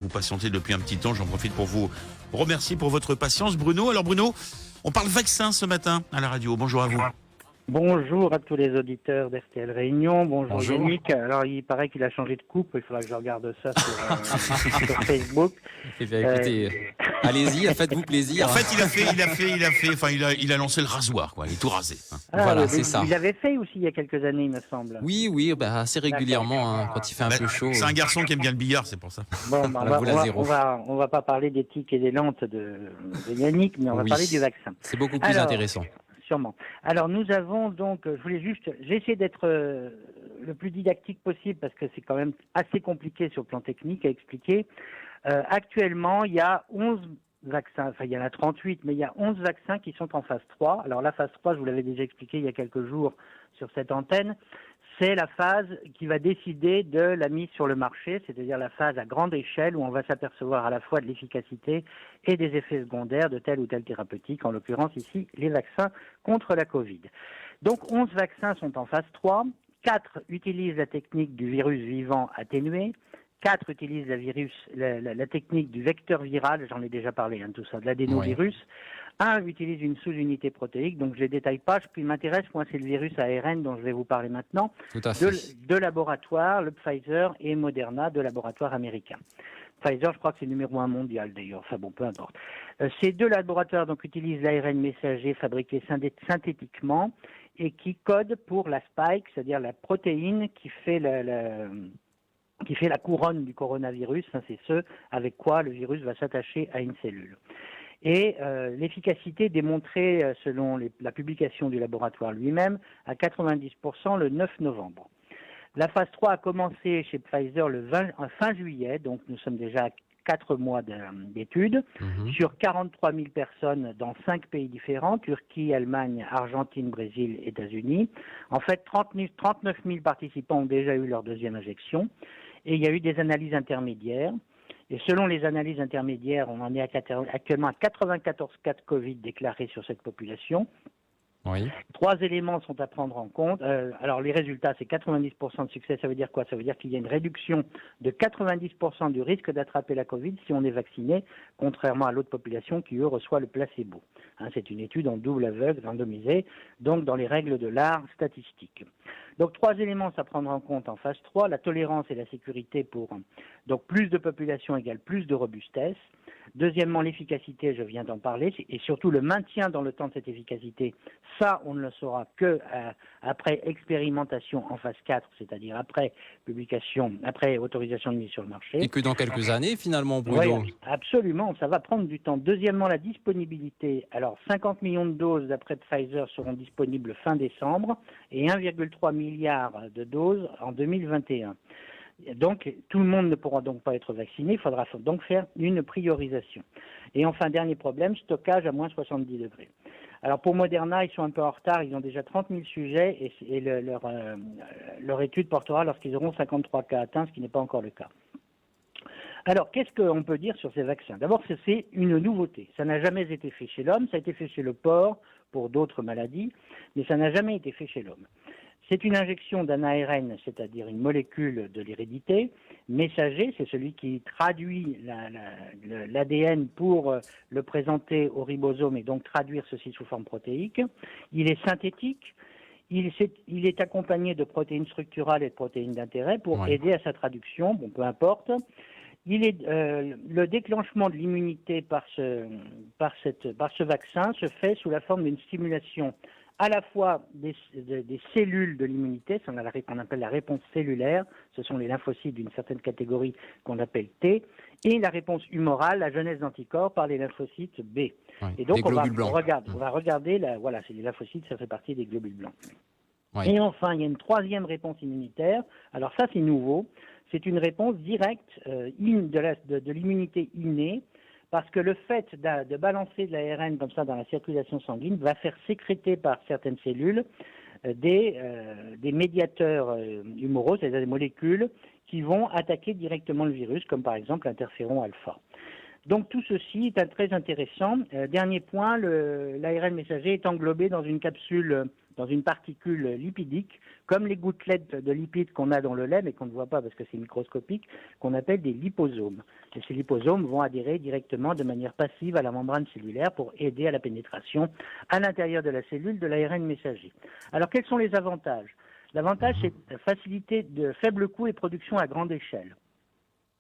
Vous patientez depuis un petit temps, j'en profite pour vous remercier pour votre patience, Bruno. Alors Bruno, on parle vaccin ce matin à la radio. Bonjour à vous. Bonjour à tous les auditeurs d'RTL Réunion. Bonjour Yannick. Alors, il paraît qu'il a changé de coupe. Il faudra que je regarde ça sur Facebook. Eh bien, écoutez, allez-y, faites-vous plaisir. En fait, il a lancé le rasoir, quoi. Il est tout rasé. Voilà, c'est ça. Il l'avait fait aussi il y a quelques années, il me semble. Oui, assez régulièrement, quand il fait un peu chaud. C'est un garçon qui aime bien le billard, c'est pour ça. Bon, on va pas parler des tiques et des lentes de Yannick, mais on va parler du vaccin. C'est beaucoup plus intéressant. Sûrement. Alors nous avons donc, j'ai essayé d'être le plus didactique possible parce que c'est quand même assez compliqué sur le plan technique à expliquer. Actuellement, il y a 11 vaccins, enfin il y en a 38, mais il y a 11 vaccins qui sont en phase 3. Alors la phase 3, je vous l'avais déjà expliqué il y a quelques jours sur cette antenne, c'est la phase qui va décider de la mise sur le marché, c'est-à-dire la phase à grande échelle où on va s'apercevoir à la fois de l'efficacité et des effets secondaires de telle ou telle thérapeutique, en l'occurrence ici les vaccins contre la Covid. Donc 11 vaccins sont en phase 3, 4 utilisent la technique du virus vivant atténué, 4 utilisent la technique du vecteur viral, j'en ai déjà parlé, tout ça, de l'adénovirus. Un utilise une sous-unité protéique, donc je ne les détaille pas. Ce qui m'intéresse, moi, c'est le virus ARN dont je vais vous parler maintenant. Tout à fait. De laboratoires, le Pfizer et Moderna, de laboratoires américains. Pfizer, je crois que c'est le numéro 1 mondial d'ailleurs, enfin bon, peu importe. Ces deux laboratoires donc utilisent l'ARN messager fabriqué synthétiquement et qui code pour la spike, c'est-à-dire la protéine qui fait la couronne du coronavirus, c'est ce avec quoi le virus va s'attacher à une cellule. Et l'efficacité démontrée, selon la publication du laboratoire lui-même, à 90% le 9 novembre. La phase 3 a commencé chez Pfizer fin juillet, donc nous sommes déjà à 4 mois d'études, sur 43 000 personnes dans 5 pays différents, Turquie, Allemagne, Argentine, Brésil, États-Unis. En fait, 39 000 participants ont déjà eu leur deuxième injection, et il y a eu des analyses intermédiaires. Et selon les analyses intermédiaires, on en est actuellement à 94 cas de Covid déclarés sur cette population. Oui. 3 éléments sont à prendre en compte. Alors les résultats, c'est 90% de succès. Ça veut dire quoi? Ça veut dire qu'il y a une réduction de 90% du risque d'attraper la Covid si on est vacciné, contrairement à l'autre population qui, eux, reçoit le placebo. C'est une étude en double aveugle, randomisée, donc dans les règles de l'art statistique. Donc 3 éléments à prendre en compte en phase 3, la tolérance et la sécurité pour donc plus de population égale plus de robustesse. Deuxièmement, l'efficacité, je viens d'en parler, et surtout le maintien dans le temps de cette efficacité. Ça, on ne le saura que après expérimentation en phase 4, c'est-à-dire après publication, après autorisation de mise sur le marché. Et que dans quelques années, finalement, Bruno. Oui, absolument, ça va prendre du temps. Deuxièmement, la disponibilité. Alors, 50 millions de doses d'après Pfizer seront disponibles fin décembre et 1,3 milliard de doses en 2021. Donc, tout le monde ne pourra donc pas être vacciné. Il faudra donc faire une priorisation. Et enfin, dernier problème, stockage à moins 70 degrés. Alors, pour Moderna, ils sont un peu en retard. Ils ont déjà 30 000 sujets et leur étude portera lorsqu'ils auront 53 cas atteints, ce qui n'est pas encore le cas. Alors, qu'est-ce qu'on peut dire sur ces vaccins? D'abord, c'est une nouveauté. Ça n'a jamais été fait chez l'homme. Ça a été fait chez le porc pour d'autres maladies, mais ça n'a jamais été fait chez l'homme. C'est une injection d'un ARN, c'est-à-dire une molécule de l'hérédité. Messager, c'est celui qui traduit l'ADN pour le présenter au ribosome et donc traduire ceci sous forme protéique. Il est synthétique. Il est accompagné de protéines structurales et de protéines d'intérêt pour aider à sa traduction, bon, peu importe. Le déclenchement de l'immunité par ce vaccin se fait sous la forme d'une stimulation à la fois des cellules de l'immunité, on appelle la réponse cellulaire, ce sont les lymphocytes d'une certaine catégorie qu'on appelle T, et la réponse humorale, la genèse d'anticorps par les lymphocytes B. Et donc on va regarder, c'est les lymphocytes, ça fait partie des globules blancs. Oui. Et enfin, il y a une troisième réponse immunitaire. Alors ça, c'est nouveau. C'est une réponse directe de l'immunité innée, parce que le fait de balancer de l'ARN comme ça dans la circulation sanguine va faire sécréter par certaines cellules des médiateurs humoraux, c'est-à-dire des molécules qui vont attaquer directement le virus, comme par exemple l'interféron alpha. Donc tout ceci est très intéressant. Dernier point, l'ARN messager est englobé dans une capsule dans une particule lipidique, comme les gouttelettes de lipides qu'on a dans le lait, mais qu'on ne voit pas parce que c'est microscopique, qu'on appelle des liposomes. Et ces liposomes vont adhérer directement de manière passive à la membrane cellulaire pour aider à la pénétration à l'intérieur de la cellule de l'ARN messager. Alors, quels sont les avantages? L'avantage, c'est facilité de faible coût et production à grande échelle.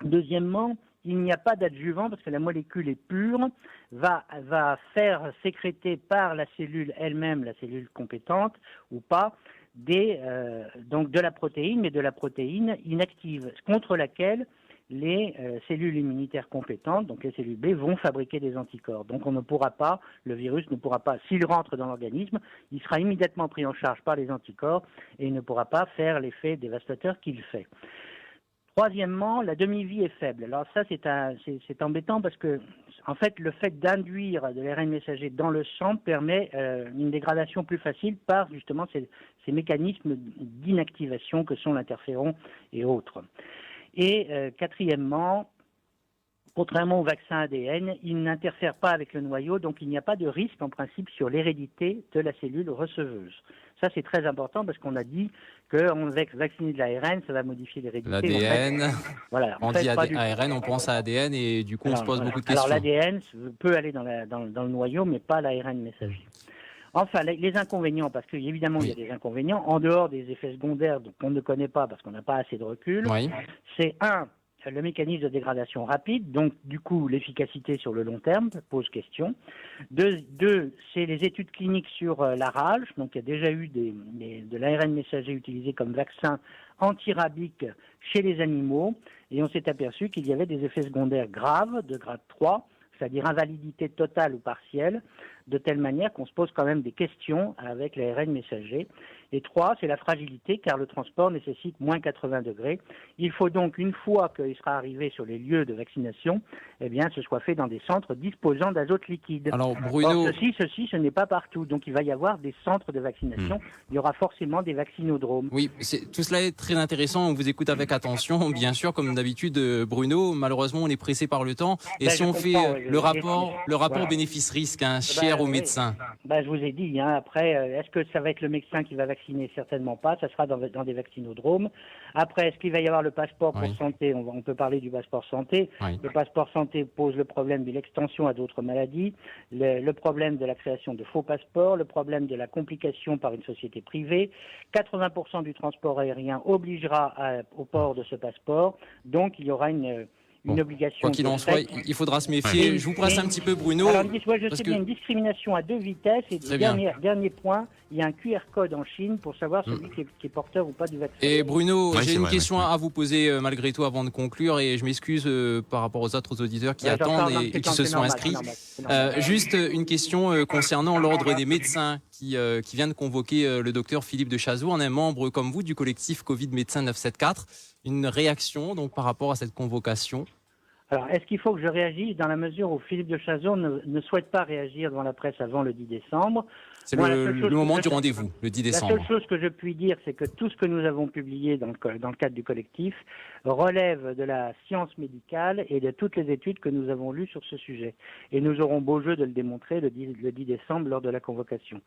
Deuxièmement, il n'y a pas d'adjuvant parce que la molécule est pure, va faire sécréter par la cellule elle-même, la cellule compétente ou pas, donc de la protéine, mais de la protéine inactive, contre laquelle les cellules immunitaires compétentes, donc les cellules B, vont fabriquer des anticorps. Donc on ne pourra pas, le virus ne pourra pas, s'il rentre dans l'organisme, il sera immédiatement pris en charge par les anticorps et il ne pourra pas faire l'effet dévastateur qu'il fait. Troisièmement, la demi-vie est faible. Alors ça, c'est embêtant parce que, en fait, le fait d'induire de l'ARN messager dans le sang permet une dégradation plus facile par justement ces mécanismes d'inactivation que sont l'interféron et autres. Et quatrièmement, contrairement au vaccin ADN, il n'interfère pas avec le noyau, donc il n'y a pas de risque en principe sur l'hérédité de la cellule receveuse. Ça, c'est très important parce qu'on a dit qu'on va vacciner de l'ARN, ça va modifier l'hérédité. L'ADN, voilà, on dit ARN, on pense à ADN et du coup on se pose beaucoup de questions. Alors l'ADN peut aller dans le noyau, mais pas l'ARN messager. Enfin, les inconvénients, parce qu'évidemment il y a des inconvénients, en dehors des effets secondaires qu'on ne connaît pas parce qu'on n'a pas assez de recul, c'est le mécanisme de dégradation rapide, donc du coup l'efficacité sur le long terme pose question. Deux, c'est les études cliniques sur la rage, donc il y a déjà eu de l'ARN messager utilisé comme vaccin antirabique chez les animaux, et on s'est aperçu qu'il y avait des effets secondaires graves de grade 3, c'est-à-dire invalidité totale ou partielle, de telle manière qu'on se pose quand même des questions avec l'ARN messager. Et 3, c'est la fragilité, car le transport nécessite moins 80 degrés. Il faut donc, une fois qu'il sera arrivé sur les lieux de vaccination, eh bien, ce soit fait dans des centres disposant d'azote liquide. Alors, Bruno... Or, ceci, ce n'est pas partout. Donc, il va y avoir des centres de vaccination. Il y aura forcément des vaccinodromes. Oui, tout cela est très intéressant. On vous écoute avec attention. Bien sûr, comme d'habitude, Bruno, malheureusement, on est pressé par le temps. Et si on fait le rapport bénéfice-risque, cher aux médecins. Je vous ai dit, après, est-ce que ça va être le médecin qui va vacciner? Certainement pas, ça sera dans des vaccinodromes. Après, est-ce qu'il va y avoir le passeport pour santé? On peut parler du passeport santé. Le passeport santé pose le problème de l'extension à d'autres maladies, le problème de la création de faux passeports, le problème de la complication par une société privée. 80% du transport aérien obligera au port de ce passeport, donc il y aura une obligation. Quoi qu'il en soit, il faudra se méfier. Je vous presse un petit peu, Bruno. Alors, je sais bien, une discrimination à deux vitesses. Et dernier point, il y a un QR code en Chine pour savoir celui qui est porteur ou pas du vaccin. Et Bruno, j'ai une question à vous poser malgré tout avant de conclure, et je m'excuse par rapport aux autres auditeurs qui attendent et qui se sont inscrits. Juste une question concernant l'ordre des médecins qui vient de convoquer le docteur Philippe de Chazour, un membre comme vous du collectif Covid Médecins 974. Une réaction donc par rapport à cette convocation? Alors, est-ce qu'il faut que je réagisse dans la mesure où Philippe de Chazour ne souhaite pas réagir devant la presse avant le 10 décembre? C'est le moment du rendez-vous, le 10 décembre. La seule chose que je puis dire, c'est que tout ce que nous avons publié dans le cadre du collectif relève de la science médicale et de toutes les études que nous avons lues sur ce sujet. Et nous aurons beau jeu de le démontrer le 10 décembre lors de la convocation.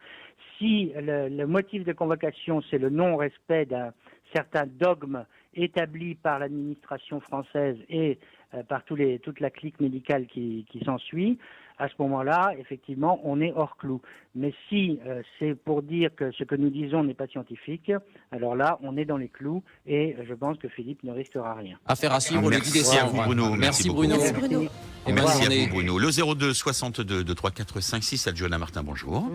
Si le motif de convocation, c'est le non-respect d'un certain dogme établi par l'administration française et par toute la clique médicale qui s'ensuit, à ce moment-là, effectivement, on est hors clou. Mais si c'est pour dire que ce que nous disons n'est pas scientifique, alors là, on est dans les clous et je pense que Philippe ne risquera rien. Affaire à suivre le 10 décembre. Merci à vous, Bruno. Merci Bruno. Merci à vous, Bruno. Le 02 62 234 56 à Johanna Martin, bonjour.